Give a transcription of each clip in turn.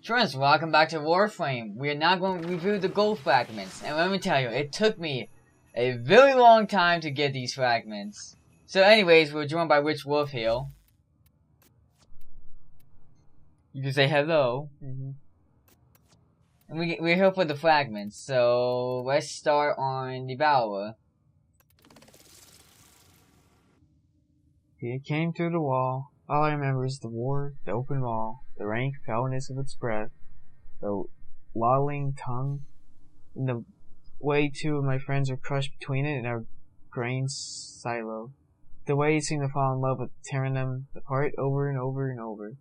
Friends, welcome back to Warframe. We are now going to review the gold fragments, and let me tell you, it took me a very long time to get these fragments. So anyways, we're joined by Rich Wolf here. You can say hello. And we're here for the fragments, so let's start on the Devourer. It came through the wall. All I remember is the war, the open wall, the rank foulness of its breath, the lolling tongue, and the way two of my friends were crushed between it in our grain silo. The way he seemed to fall in love with tearing them apart over and over and over.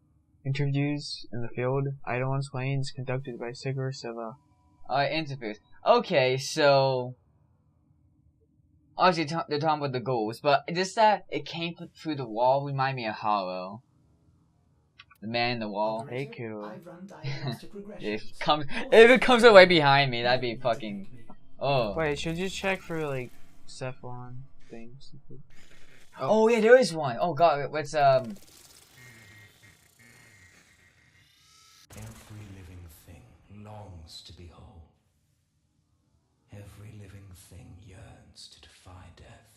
Interviews in the field, idle on plains, conducted by Sigurd Silva. Alright, interviews. Okay, so obviously they're talking about the goals, but just that it came through the wall remind me of Hollow. The man in the wall. Hey, cool. If it comes away behind me, that'd be fucking. Oh. Wait, should you check for like Cephalon things? Oh yeah, there is one. Oh god, what's Every living thing longs to be whole. Every living thing yearns to defy death.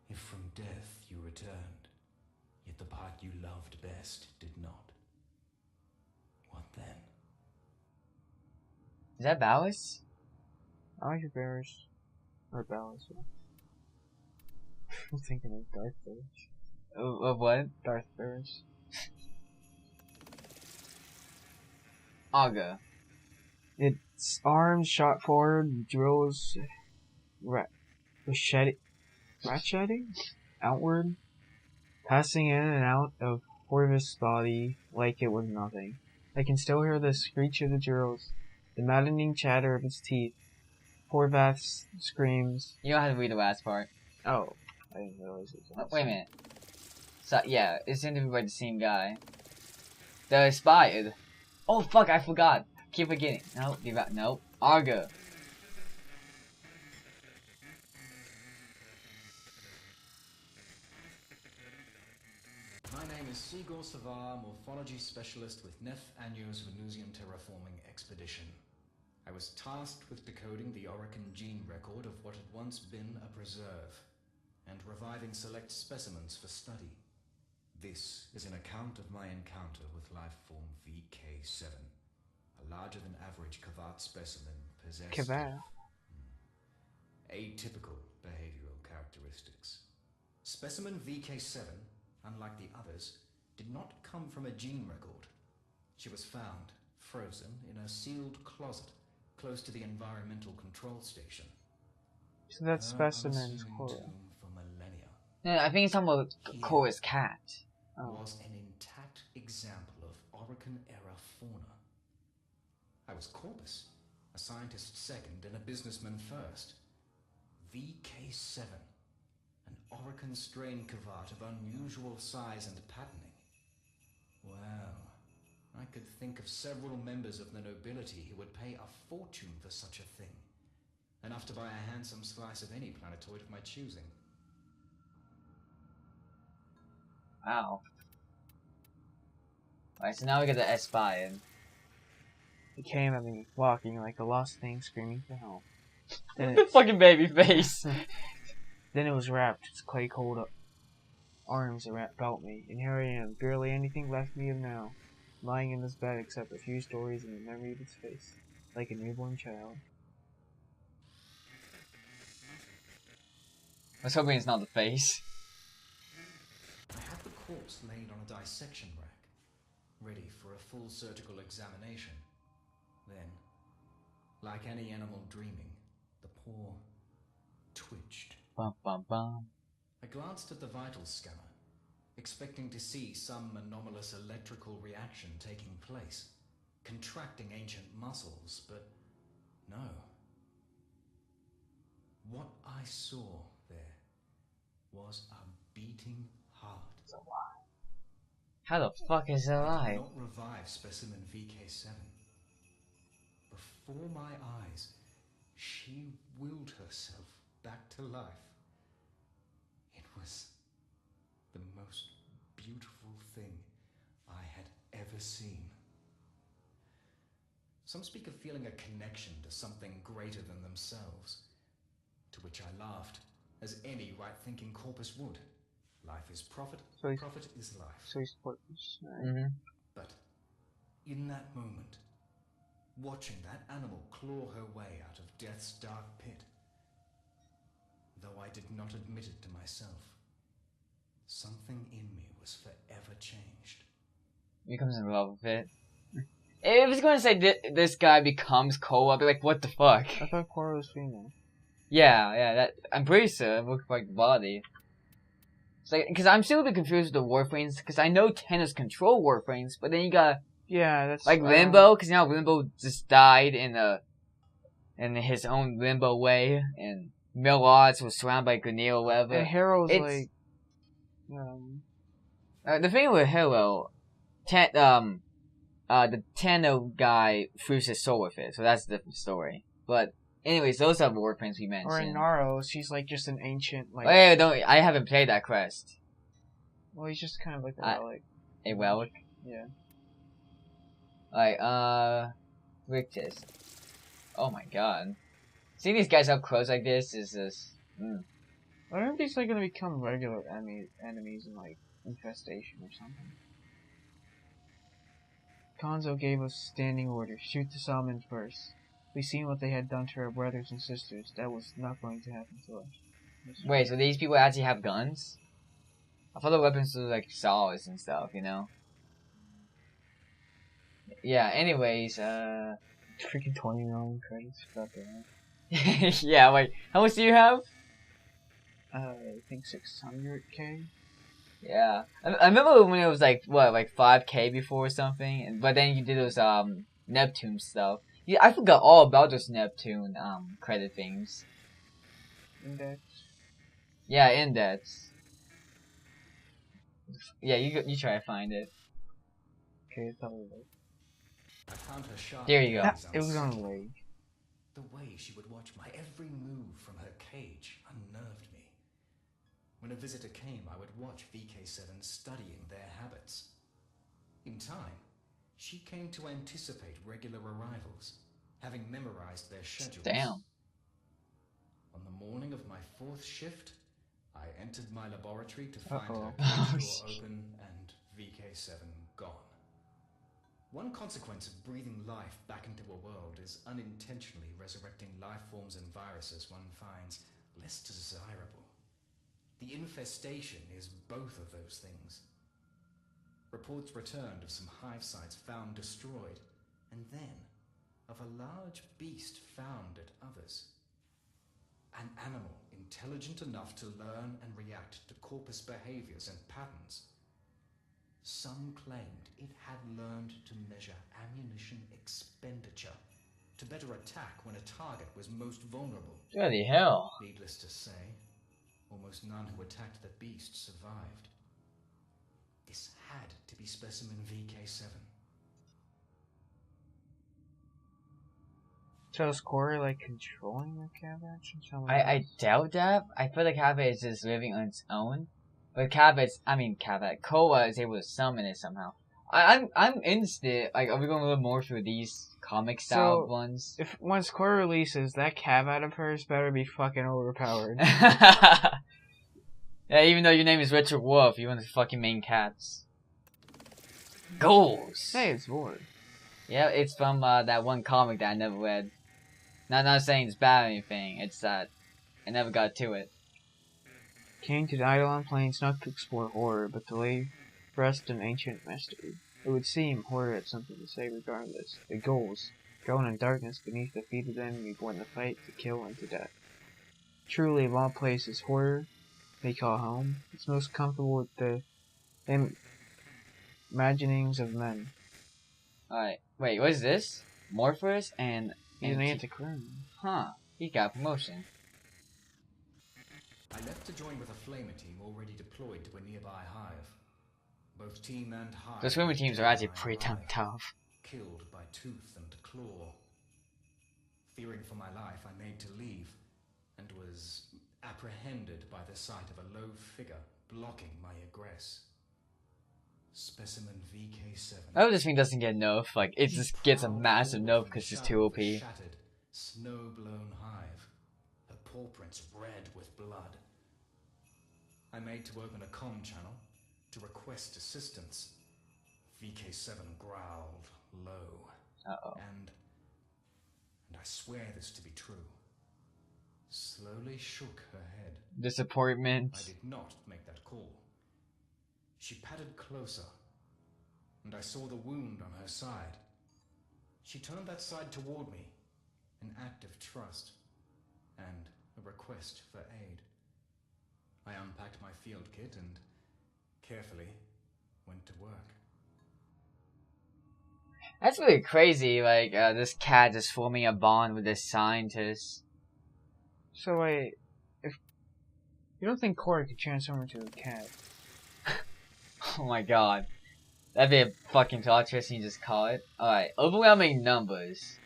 If from death you returned, yet the part you loved best did not, what then? Is that Ballas? I like your bears. Or Ballas. I'm thinking of Darth Bears. Of what? Darth Bears. Aga. Its arms shot forward, drills ratcheting outward, passing in and out of Horvath's body like it was nothing. I can still hear the screech of the drills, the maddening chatter of its teeth, Horvath's screams. You don't have to read the last part. Oh, I didn't realize it was Wait a minute. So, yeah, it's interviewed by the same guy. They're inspired. Oh fuck, I forgot. Keep forgetting. No, Arga. My name is Sigurd Savar, morphology specialist with Nef Anyo's Venusian terraforming expedition. I was tasked with decoding the Orokin gene record of what had once been a preserve, and reviving select specimens for study. This is an account of my encounter with lifeform VK-7, a larger than average Kvat specimen possessed atypical behavioral characteristics. Specimen VK-7, unlike the others, did not come from a gene record. She was found, frozen, in a sealed closet close to the environmental control station. So that specimen's Khora. For millennia. No, I think it's talking about Khora's cat. Was an intact example of Orokin-era fauna. I was Corpus, a scientist second and a businessman first. VK-7, an Orokin strain Kvat of unusual size and patterning. Well, I could think of several members of the nobility who would pay a fortune for such a thing. Enough to buy a handsome slice of any planetoid of my choosing. Wow. Alright, so now we get the Aspired. It came at me, walking like a lost thing, screaming for help. Then The fucking baby face. Then it was wrapped, its clay cold arms about me, and here I am, barely anything left me of now, lying in this bed except a few stories and the memory of its face, like a newborn child. I was hoping it's not the face. I had the corpse laid on a dissection rack, ready for a full surgical examination. Then, like any animal dreaming, the paw twitched. Bum bum bum. I glanced at the vital scanner, expecting to see some anomalous electrical reaction taking place, contracting ancient muscles, but no. What I saw there was a beating heart. How the fuck is it I alive? did not revive Specimen VK-7. Before my eyes, she willed herself back to life. It was the most beautiful thing I had ever seen. Some speak of feeling a connection to something greater than themselves. To which I laughed, as any right-thinking corpus would. Life is profit, profit is life. So he's corpus. Right? Mm-hmm. But in that moment, watching that animal claw her way out of death's dark pit, though I did not admit it to myself, something in me was forever changed. He becomes in love with it. If I was going to say this guy becomes Khora, I'd be like, what the fuck? I thought Khora was female. Yeah, that I'm pretty sure it looks like the body. It's like, because I'm still a bit confused with the Warframes, because I know tennis control Warframes, but then you got that's like Limbo, because now Limbo just died in his own Limbo way, and Millards was surrounded by Grenade or whatever. And Harrow's it's, like, the thing with Harrow, the Tano guy frees his soul with it, so that's a different story. But anyways, those are the Warframes we mentioned. or in Naro, she's like just an ancient like. I haven't played that quest. Well, he's just kind of like a relic. A relic. Yeah. Like Rictus. Oh my god. Seeing these guys up close like this is just. I wonder if these are gonna become regular enemies in like Infestation or something. Konzo gave us standing orders. Shoot the Salmon first. We seen what they had done to our brothers and sisters. That was not going to happen to us. Wait, so these people actually have guns? I thought the weapons were like saws and stuff, you know? Yeah, anyways, Freaking 20 million credits. Fuck that. yeah, wait, how much do you have? I think 600k. Yeah. I remember when it was like, what, like 5k before or something? But then you did those, Neptune stuff. Yeah, I forgot all about those Neptune, credit things. Index. Yeah, index. Yeah, you try to find it. Okay, it's probably like. I found her sharp. There you go. It was on the leg. The way she would watch my every move from her cage unnerved me. When a visitor came, I would watch VK-7 studying their habits. In time, she came to anticipate regular arrivals, having memorized their schedules. Damn. On the morning of my 4th shift, I entered my laboratory to find her cage door open and VK-7 gone. One consequence of breathing life back into a world is unintentionally resurrecting life forms and viruses one finds less desirable. The infestation is both of those things. Reports returned of some hive sites found destroyed, and then of a large beast found at others. An animal intelligent enough to learn and react to corpus behaviors and patterns. Some claimed it had learned to measure ammunition expenditure to better attack when a target was most vulnerable. Bloody hell. Needless to say, almost none who attacked the beast survived. This had to be Specimen VK-7. So is Khora like controlling the cabbage? I doubt that. I feel like Cabbage is just living on its own. But Khora is able to summon it somehow. I'm interested. Like, are we going to learn more through these comic style ones? If once Khora releases, that cab out of hers better be fucking overpowered. Yeah, even though your name is Richard Wolf, you want to fucking main cats. Goals. Hey, it's Vor. Yeah, it's from that one comic that I never read. Not saying it's bad or anything. It's that I never got to it. Came to the Eidolon Plains not to explore horror, but to lay rest in ancient mystery. It would seem horror had something to say regardless. The goals, thrown in darkness beneath the feet of the enemy born to fight, to kill, and to death. Truly, of all places, horror they call home. It's most comfortable with the imaginings of men. Alright, wait, what is this? Morphers and... He's an antiquarian. Huh, he got promotion. I left to join with a flamer team already deployed to a nearby hive. Both team and hive... The swimmer teams are actually pretty tough. Killed by tooth and claw. Fearing for my life, I made to leave, and was apprehended by the sight of a low figure blocking my egress. Specimen VK-7 I hope this thing doesn't get nerfed. Like, it just gets a massive nerf because it's too OP. Shattered, snow-blown hive, her paw prints red with blood. I made to open a comm channel to request assistance. VK-7 growled low. And I swear this to be true, slowly shook her head. Disappointment. I did not make that call. She padded closer, and I saw the wound on her side. She turned that side toward me, an act of trust, and a request for aid. I unpacked my field kit and carefully went to work. That's really crazy, like, this cat is forming a bond with this scientist. So wait, if you don't think Khora could transform into a cat? Oh my god. That'd be a fucking plot twist and you just call it. Alright, overwhelming numbers.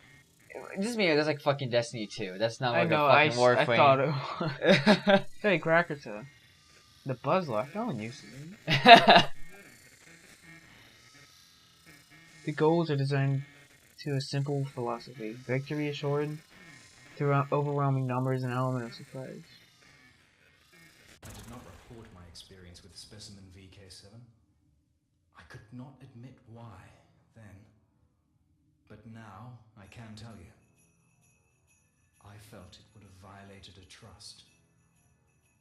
Just me, that's like fucking Destiny 2. That's not like a fucking Warframe. I thought it was. Hey, Crackerta. The buzz lock, no one uses it. The goals are designed to a simple philosophy. Victory assured through overwhelming numbers and element of surprise. I did not report my experience with Specimen VK-7. I could not admit why then. But now I can tell you. I felt it would have violated a trust.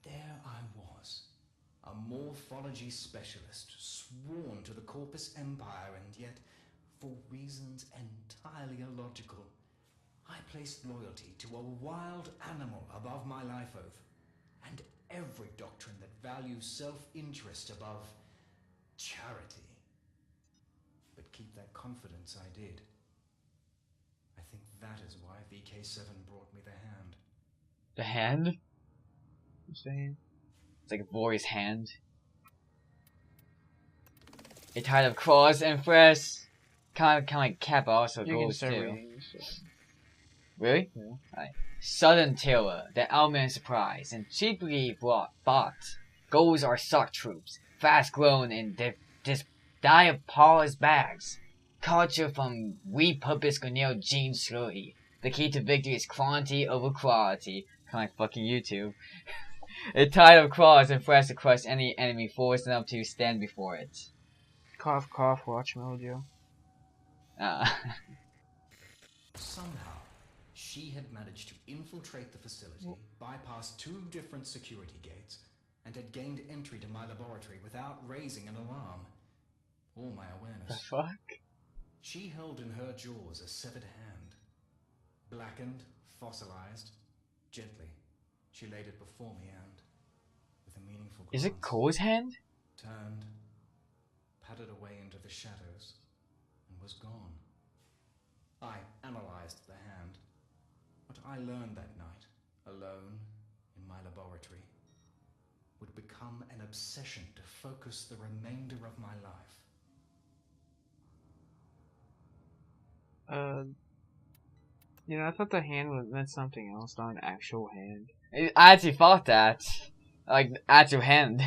There I was, a morphology specialist, sworn to the Corpus Empire, and yet, for reasons entirely illogical, I placed loyalty to a wild animal above my life oath, and every doctrine that values self-interest above charity. But keep that confidence I did. I think that is why VK-7 brought me the hand. The hand? I'm saying. It's like a boy's hand. A tied of claws and flesh. Kind of like Kappa also goes too. Really? Yeah. Right. Sudden terror, the element surprise, and cheaply bought. Goals are suck troops, fast grown in diapolus bags. Culture from we purpose Cornell gene slowly. The key to victory is quantity over quality. Kind of like fucking YouTube. A tide of claws and flesh to crush any enemy forcing up to stand before it. Cough, cough, watch Mojo. Somehow, she had managed to infiltrate the facility, bypass 2 different security gates, and had gained entry to my laboratory without raising an alarm. Or my awareness. The fuck? She held in her jaws a severed hand. Blackened, fossilized, gently, she laid it before me and, with a meaningful glance, Is it Cole's hand? turned, padded away into the shadows, and was gone. I analyzed the hand. What I learned that night, alone in my laboratory, would become an obsession to focus the remainder of my life. I thought the hand meant something else, not an actual hand. I actually thought that. Like, actual hand.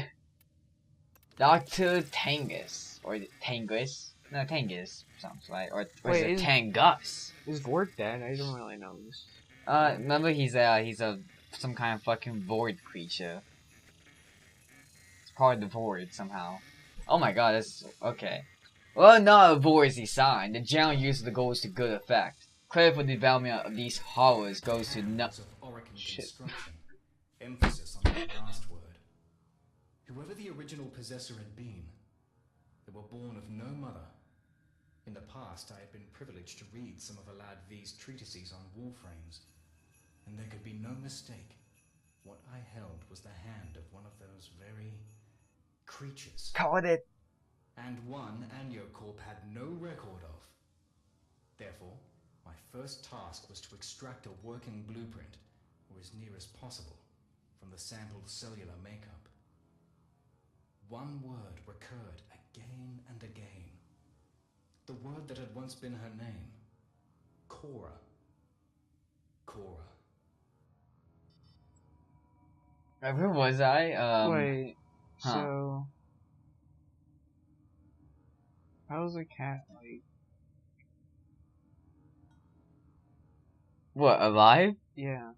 Dr. Tangus. Or Tangus? No, Tangus sounds right. Or Wait, is it Tangus? Is Vort dead? I don't really know this. Remember he's some kind of fucking void creature. It's part of the void somehow. Oh my god, that's okay. Well, not a void design. The general use of the goals to good effect. Credit for the development of these horrors goes to Emphasis on that last word. Whoever the original possessor had been, they were born of no mother. In the past, I had been privileged to read some of Alad V's treatises on Warframes, and there could be no mistake. What I held was the hand of one of those very creatures. Caught it. And one Anyocorp had no record of. Therefore, my first task was to extract a working blueprint, or as near as possible, from the sampled cellular makeup. One word recurred again and again. The word that had once been her name. Khora. Khora. Where was I? Wait, huh. so... How's a cat like? What, alive? Yeah.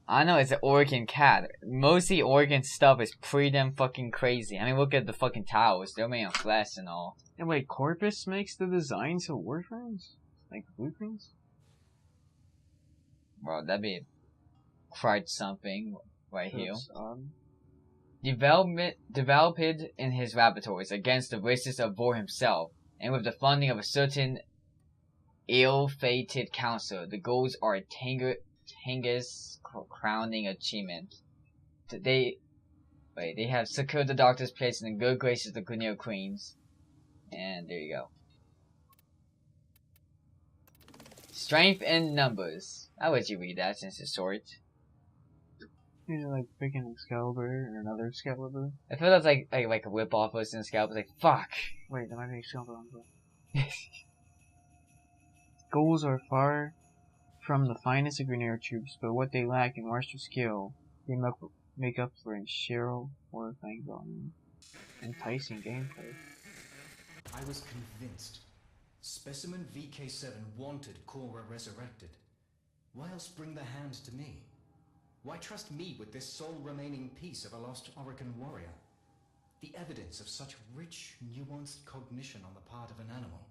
I know it's an Oregon cat. Mostly Oregon stuff is pretty damn fucking crazy. I mean, look at the fucking towers. They're made of glass and all. And wait, Corpus makes the designs of Warframes? Like blueprints? Bro, that'd be quite something right here. That's odd. Developed in his laboratories against the wishes of Vor himself, and with the funding of a certain ill-fated council, the goals are Tengus crowning achievement. They have secured the Doctor's place in the good graces of the Gunneo Queens. And there you go. Strength in numbers. I'll let you read that since it's short. He's like picking Excalibur and another Excalibur. I feel that's like a whip off of Excalibur. Like, fuck. Wait, that might be Excalibur on the Goals are far from the finest of Gunneo troops, but what they lack in martial skill, they make up for in sheer horrifying volume. Enticing gameplay. I was convinced. Specimen VK-7 wanted Khora resurrected. Why else bring the hand to me? Why trust me with this sole remaining piece of a lost Orokin warrior? The evidence of such rich, nuanced cognition on the part of an animal.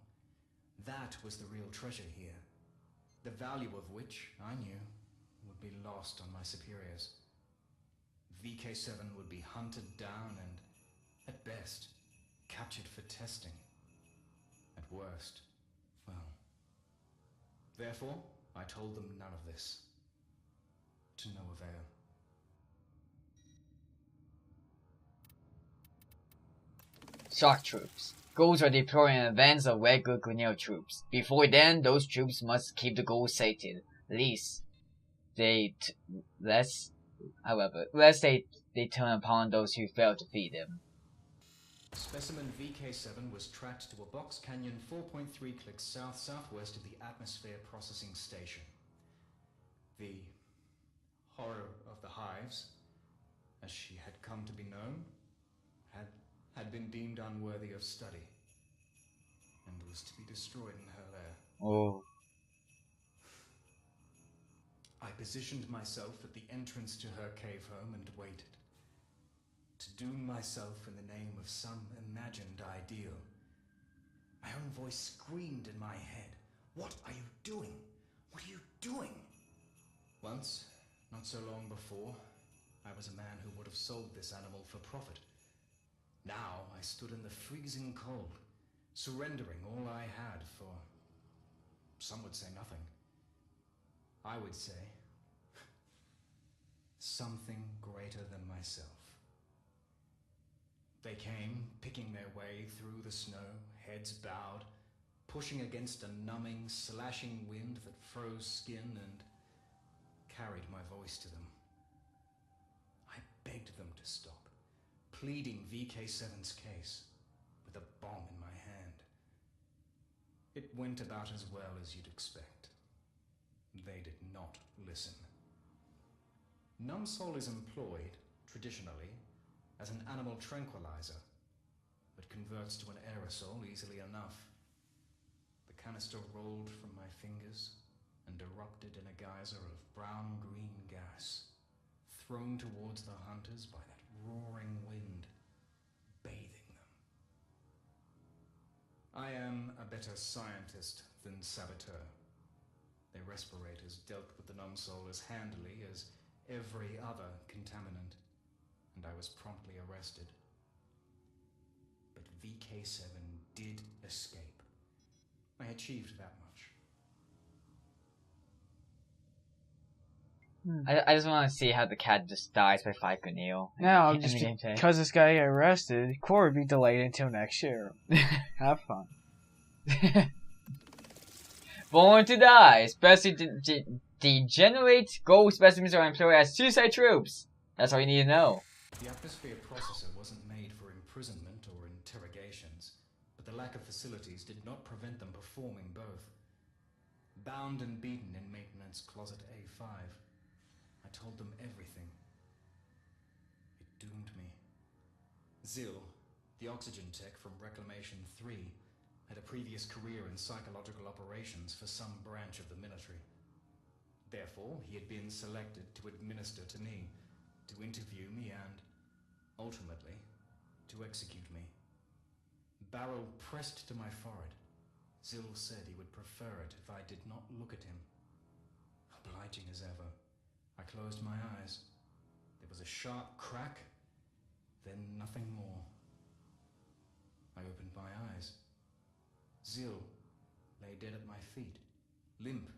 That was the real treasure here. The value of which, I knew, would be lost on my superiors. VK-7 would be hunted down and, at best, captured for testing. At worst, well. Therefore, I told them none of this. To no avail. Shock troops. Goals are deployed in advance of regular Gunneo troops. Before then, those troops must keep the goals sated. Lest they turn upon those who fail to feed them. Specimen VK-7 was tracked to a box canyon 4.3 clicks south-southwest of the atmosphere processing station. The horror of the hives, as she had come to be known, had been deemed unworthy of study, and was to be destroyed in her lair. Oh. I positioned myself at the entrance to her cave home and waited. To doom myself in the name of some imagined ideal. My own voice screamed in my head. What are you doing? What are you doing? Once, not so long before, I was a man who would have sold this animal for profit. Now I stood in the freezing cold, surrendering all I had for, some would say nothing. I would say, something greater than myself. They came, picking their way through the snow, heads bowed, pushing against a numbing, slashing wind that froze skin and carried my voice to them. I begged them to stop, pleading VK-7's case, with a bomb in my hand. It went about as well as you'd expect. They did not listen. Numsol is employed, traditionally, as an animal tranquilizer, but converts to an aerosol easily enough. The canister rolled from my fingers and erupted in a geyser of brown-green gas, thrown towards the hunters by that roaring wind, bathing them. I am a better scientist than saboteur. Their respirators dealt with the Numsol as handily as every other contaminant, and I was promptly arrested. But VK-7 did escape. I achieved that much. I just want to see how the cat just dies by 5 Gunneo. Now, just because this guy got arrested, Khora would be delayed until next year. Have fun. Born to die, especially degenerate gold specimens are employed as suicide troops. That's all you need to know. The atmosphere processor wasn't made for imprisonment or interrogations, but the lack of facilities did not prevent them performing both. Bound and beaten in maintenance closet A5, I told them everything. It doomed me. Zil, The oxygen tech from Reclamation 3 had a previous career in psychological operations for some branch of the military. Therefore, he had been selected to administer to me, to interview me and, ultimately, to execute me. Barrel pressed to my forehead, Zil said he would prefer it if I did not look at him. Obliging as ever, I closed my eyes. There was a sharp crack, then nothing more. I opened my eyes. Zil lay dead at my feet, limp,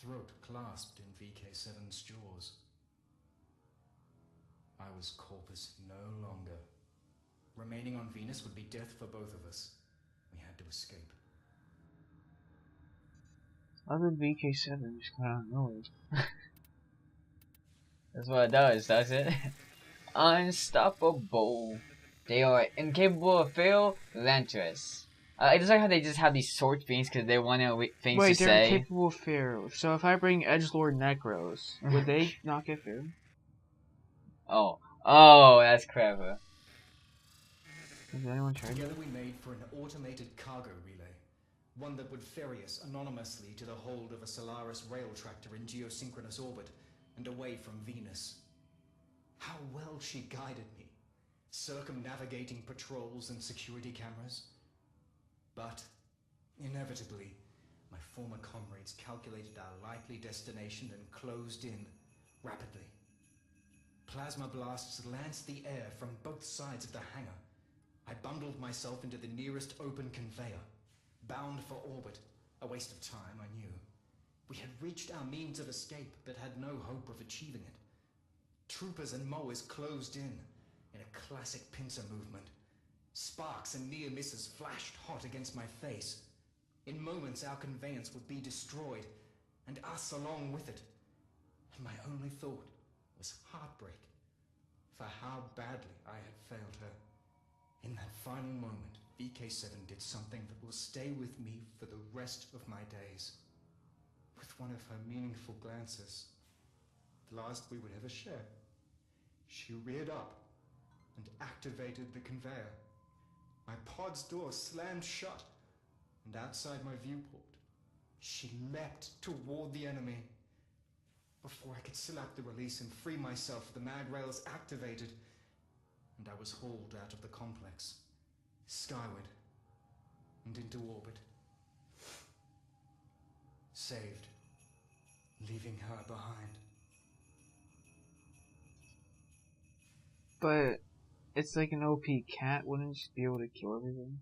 throat clasped in VK-7's jaws. I was corpus no longer. Remaining on Venus would be death for both of us. We had to escape. Other VK-7 just got out of nowhere. That's what it does it? Unstoppable. They are incapable of fail, relentless. I just like how they just have these short things because they want things Wait, to they're say. incapable of fear. So if I bring Edgelord Necros, would they not get fear? Oh, that's clever. Has anyone tried Together that? we made for an automated cargo relay. One that would ferry us anonymously to the hold of a Solaris rail tractor in geosynchronous orbit and away from Venus. How well she guided me, circumnavigating patrols and security cameras. But, inevitably, my former comrades calculated our likely destination and closed in rapidly. Plasma blasts lanced the air from both sides of the hangar. I bundled myself into the nearest open conveyor, bound for orbit. A waste of time, I knew. We had reached our means of escape, but had no hope of achieving it. Troopers and mowers closed in a classic pincer movement. Sparks and near misses flashed hot against my face. In moments, our conveyance would be destroyed, and us along with it. And my only thought was heartbreak for how badly I had failed her. In that final moment, VK-7 did something that will stay with me for the rest of my days. With one of her meaningful glances, the last we would ever share, she reared up and activated the conveyor. My pod's door slammed shut, and outside my viewport, she leapt toward the enemy. Before I could select the release and free myself, the mag rails activated, and I was hauled out of the complex, skyward, and into orbit. Saved, leaving her behind. But it's like an OP cat, wouldn't it just be able to kill everything?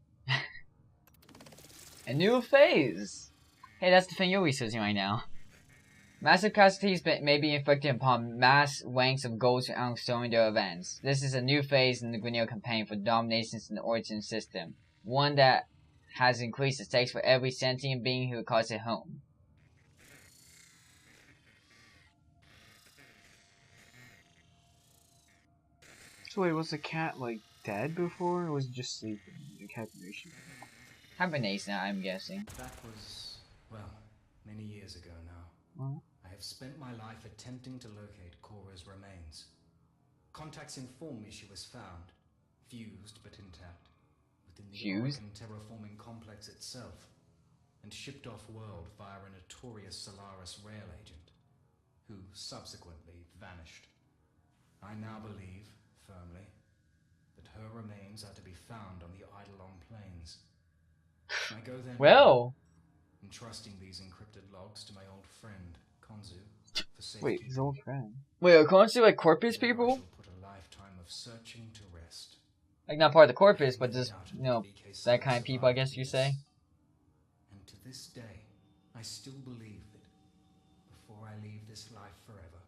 A new phase! Hey, that's the thing you're researching right now. Massive casualties may be inflicted upon mass ranks of ghosts during their events. This is a new phase in the Grineer campaign for dominations in the Origin system. One that has increased the stakes for every sentient being who calls it home. So wait, was the cat like dead before, or was it just sleeping? Like hibernation? Hibernation, I'm guessing. That was, well, many years ago now. Huh? I have spent my life attempting to locate Khora's remains. Contacts inform me she was found, fused but intact, within the Oricon terraforming complex itself, and shipped off-world via a notorious Solaris rail agent, who subsequently vanished. I now believe, firmly, that her remains are to be found on the Eidolon plains. I go there Well, entrusting these encrypted logs to my old friend, Konzu, for safety. Wait, his old friend. wait, are Khora like corpus I people? shall put a lifetime of searching to rest. Like not part of the corpus, but just, you know, that kind of people, I guess you say. And to this day, I still believe that before I leave this life forever,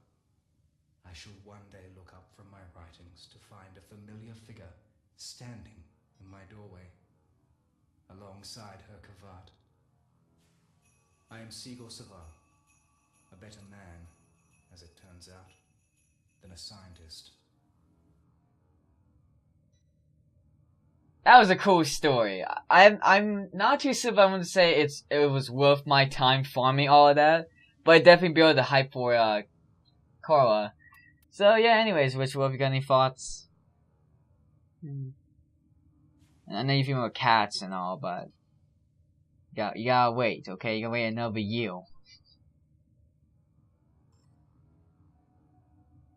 I shall one day look up from my writings to find a familiar figure standing in my doorway, alongside her Kavat. I am Siegel Saval, a better man, as it turns out, than a scientist. That was a cool story. I'm not too sure if I'm gonna say it was worth my time farming all of that, but it definitely built the hype for Khora. So yeah, anyways, Rich, have you got any thoughts? I know you feel more cats and all, but you gotta wait, okay? You gotta wait another year.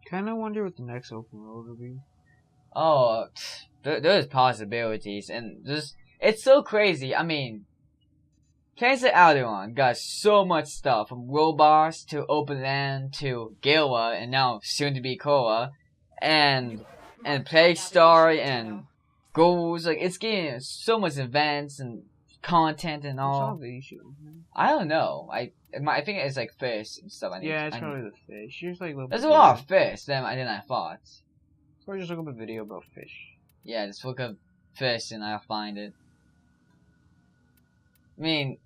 Kinda wonder what the next open world will be. Oh, there's possibilities, and it's so crazy. I mean, Cancer Alderaan got so much stuff, from robots to open land to Gila, and now soon to be Khora, and Plague Star and goals. Like, it's getting so much events and content and all. I don't know. I think it's like fish and stuff. It's probably the fish. There's a lot of fish than I thought. Or just look up a video about fish. Yeah, just look up fish and I'll find it. I mean,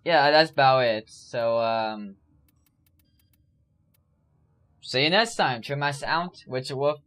yeah, that's about it. So, see you next time. Trim us out. Witcher Wolf.